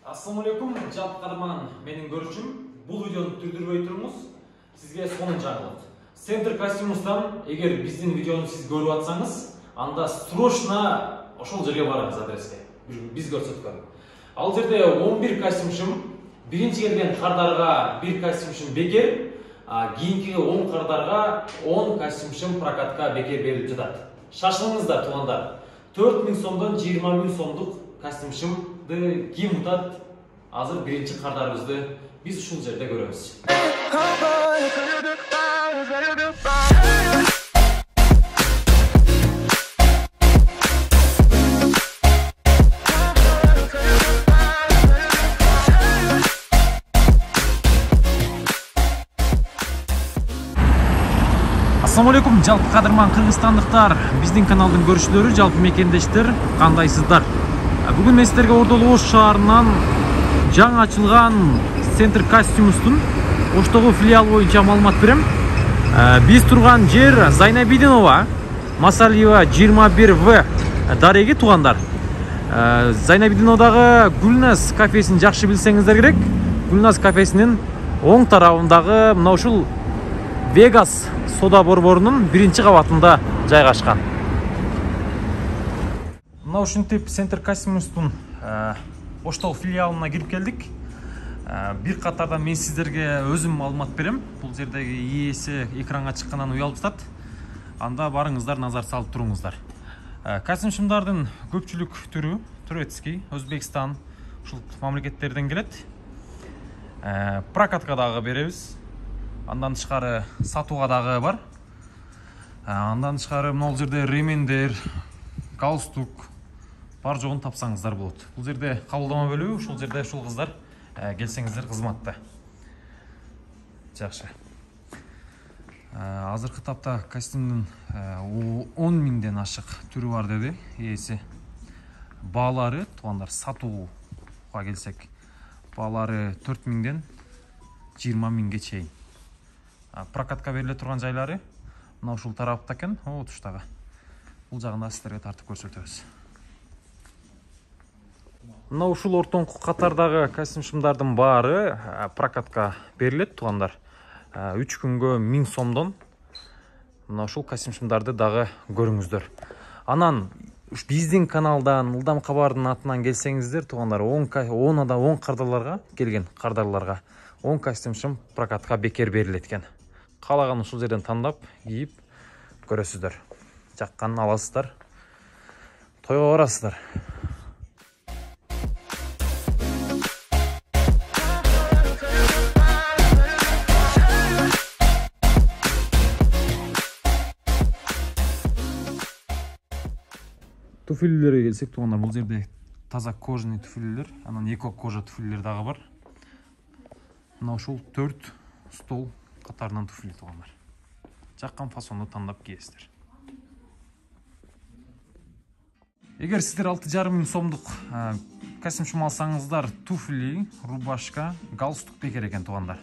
Ассалаумалейкум, жалпы қадырман менің көрішім. Бұл видеоны түрдірбей тұрмыз. Сізге соның жағылады. Центр костюмыстан, егер біздің видеоны сіз көріп атсаңыз, анда срочно ошол жерге барыңыз адреске. Біз көрсөткөн. Ал жерде 11 костюмшым, биринчи келген кардарға 1 костюмшым бекер, кийинки 10 кардарға 10 костюмшым прокатка бекер берилип жатат. Шашылыңыздар, туугандар. 4000 сомдон 20000 сомдук костюмшымды ким утат? Азыр биринчи кардарыбызды биз ушул жерде көрөбүз. Ассалаумалейкум, жалпы кадырман кыргызстандыктар, биздин каналдын көрүүчүлөрү, жалпы мекендештер, кандайсыздар? Бүгүн мен сиздерге Ордолуу Ош шаарынан жаңы ачылган Центр костюмустун Оштогу филиалы боюнча маалымат берем. Биз турган жер Зайнабидинова, Масалиева 21В дареги, туугандар. Зайнабидиновдагы Гүлназ кафесин жакшы билсеңиздер керек. Гүлназ кафесинин оң тарабындагы мына ушул Вегас сода борборунун биринчи кабатында жайгашкан. Мына ушинтип Центр костюмустун Оштогу филиалына кирип келдик. Бир катарда мен сиздерге өзүм маалымат берем. Бул жердеги ээси экранга чыккандан уялып жатат. Анда барыңыздар, назар салып туруңуздар. Костюмшымдардын көпчүлүк түрү турецкий, Өзбекстан, ушул мамлекеттерден келет. Прокатка дагы беребиз. Андан тышкары сатууга дагы бар. Андан тышкары мына жерде ремендер, галстук бар жогун тапсаңыздар болот. Бул жерде кабылдама бөлүгү, ушул жерде ушул кыздар келсеңиздер кызматта. Жакшы. Азыркы тапта костюмдун 10 000ден ашык түрү бар деди ээси. Баалары, туугандар, сатууга келсек, баалары 4000ден 20000ге чейин. Прокатка бериле турган жайлары мына ушул тарапта экен, туштагы. Бул жагында сиздерге тартып көрсөтөбүз. Мына ушул ортоңку катардагы костюмшымдардын баары прокатка берилет, туугандар. 3 күнгө 1000 сомдон мына ушул костюмшымдарды дагы көрүңүздөр. Анан биздин каналдан Ылдам кабардын атынан келсеңиздер, туугандар, 10 кардарларга келген кардарларга 10 костюмшым прокатка бекер берилет экен. Каалаган ушул жерден тандап, кийип көрөсүздөр. Жакканын аласыздар. Тойго барасыздар. Туфлилерге келсек, туугандар, бул жерде таза кожаный туфлилер, анан эко кожа туфлилер дагы бар. Мына ушул 4 стол катарынан туфли, туугандар. Жаккан фасонду тандап кийесиздер. Эгер сиздер 6500 сомдук костюмшым алсаңыздар, туфли, рубашка, галстук бекер экен, туугандар.